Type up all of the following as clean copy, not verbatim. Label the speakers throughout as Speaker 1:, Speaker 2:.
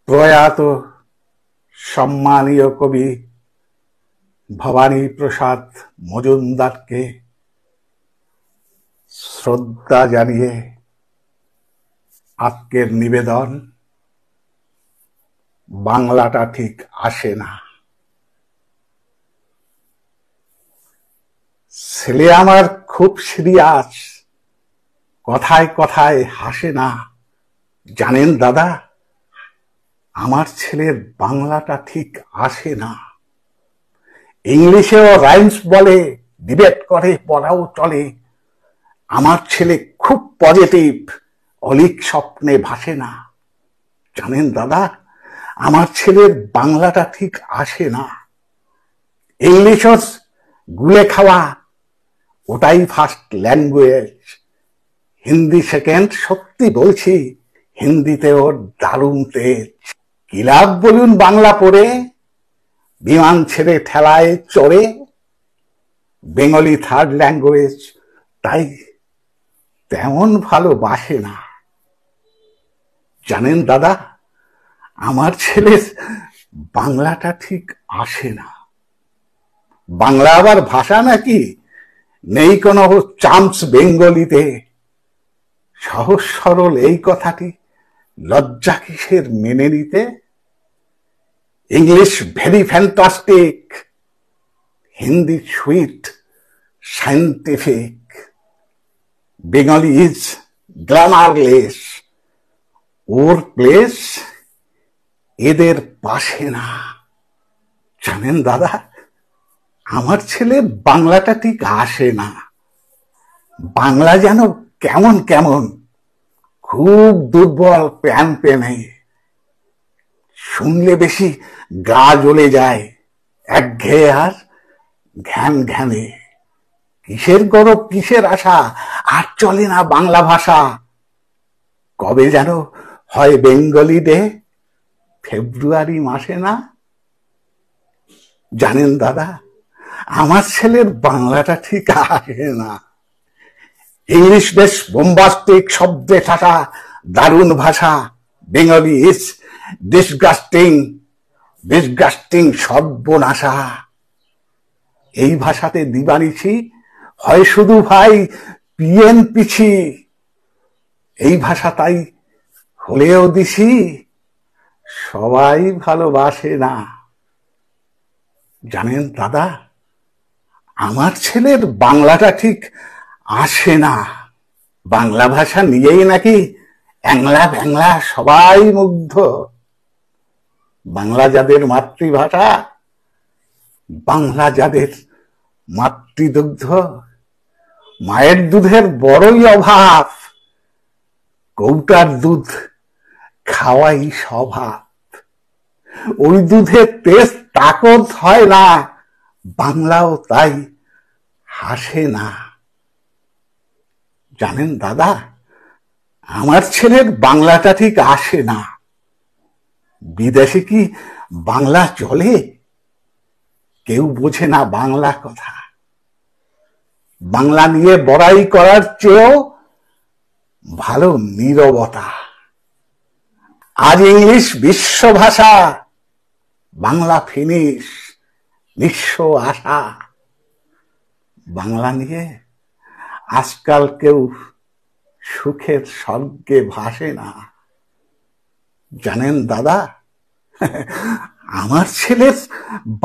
Speaker 1: প্রয়াত সম্মানীয় কবি ভবানী প্রসাদ মজুমদারকে শ্রদ্ধা জানিয়ে আজকের নিবেদন বাংলাটা ঠিক আসে না। ছেলে আমার খুব সিরিয়াস, কথায় কথায় হাসে না। জানেন দাদা, আমার ছেলের বাংলাটা ঠিক আসে না। ইংলিশেও রাইমস বলে, ডিবেট করে, পড়াও চলে। আমার ছেলে খুব পজিটিভ, অলিক স্বপ্নে ভাসে না। জানেন দাদা, আমার ছেলের বাংলাটা ঠিক আসে না। ইংলিশও গুলে খাওয়া, ওটাই ফার্স্ট ল্যাঙ্গুয়েজ। হিন্দি সেকেন্ড, সত্যি বলছি, হিন্দিতে ওর দারুণ তেজ। কি লাভ বলুন বাংলা পড়ে, বিমান ছেড়ে ঠেলায় চড়ে। বেঙ্গলি থার্ড ল্যাঙ্গুয়েজ, তাই তেমন ভালোবাসে না। জানেন দাদা, আমার ছেলের বাংলাটা ঠিক আসে না। বাংলা আবার ভাষা নাকি? নেই কোনো চান্স বেঙ্গলিতে। সহজ সরল এই কথাটি লজ্জা কিসের মেনে নিতে? English very fantastic, Hindi sweet scientific, Bengali is glamourless. Or place এদের পাশে না। জানেন দাদা, আমার ছেলে বাংলাটা ঠিক আসে না। বাংলা যেন কেমন কেমন, খুব দুর্বল, প্যান পেনে। শুনলে বেশি গা জ্বলে যায়, একঘেয়ে আর ঘ্যান ঘ্যানে। কিসের গরব, কিসের আশা, আর চলে না বাংলা ভাষা। কবে যেন হয় বেঙ্গলি ডে, ফেব্রুয়ারি মাসে না। জানেন দাদা, আমার ছেলের বাংলাটা ঠিক আসে না। ইংলিশ বেশ বোম্বাস্টিক, শব্দে ঠাসা, দারুণ ভাষা। বেঙ্গলি ইজ ডিসগাস্টিং, ডিসগাস্টিং, সর্বনাশা। এই ভাষাতে দিবানিছি হয় শুধু ভাই পিএন পিছি। এই ভাষা তাই হলেও দিছি, সবাই ভালোবাসে না। জানেন দাদা, আমার ছেলের বাংলাটা ঠিক আসে না। বাংলা ভাষা নিয়েই নাকি অ্যাংলা ব্যাংলা সবাই মুগ্ধ। বাংলা যাদের মাতৃভাষা, বাংলা যাদের মাতৃদুগ্ধ, মায়ের দুধের বড়ই অভাব, কৌটার দুধ খাওয়াই স্বভাব। ওই দুধের টেস্ট তাকত হয় না, বাংলাও তাই হাসে না। জানেন দাদা, আমার ছেলের বাংলাটা ঠিক আসে না। বিদেশে কি বাংলা চলে? কেউ বোঝে না বাংলা কথা। বাংলা নিয়ে বড়াই করার চেয়েও ভালো নীরবতা। আজ ইংলিশ বিশ্ব ভাষা, বাংলা ফিনিশ, নিঃস্ব আশা। বাংলা নিয়ে আজকাল কেউ সুখের স্বর্গে ভাসে না। জানেন দাদা, আমার ছেলের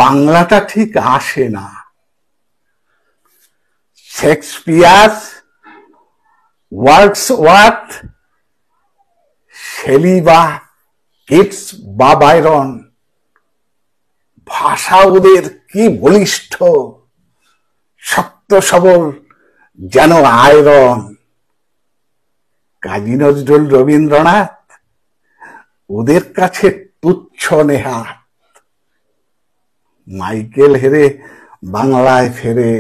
Speaker 1: বাংলাটা ঠিক আসে না। শেক্সপিয়ার, ওয়ার্ডসওয়ার্থ, শেলি বা কিটস বা বাইরন, ভাষা ওদের কি বলিষ্ঠ, শক্ত সবল যেন আয়রন। কাজী নজরুল, রবীন্দ্রনাথ, ওদের কাছে তুচ্ছ নেহাত। মাইকেল হেরে বাংলায় ফেরে,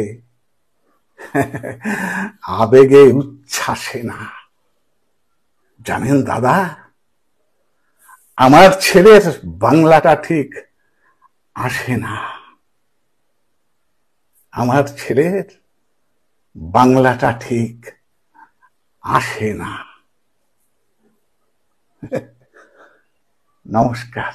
Speaker 1: আবেগে উচ্ছ্বাসে না। জানেন দাদা, আমার ছেলের বাংলাটা ঠিক আসে না। আমার ছেলের বাংলাটা ঠিক আসে না। নমস্কার।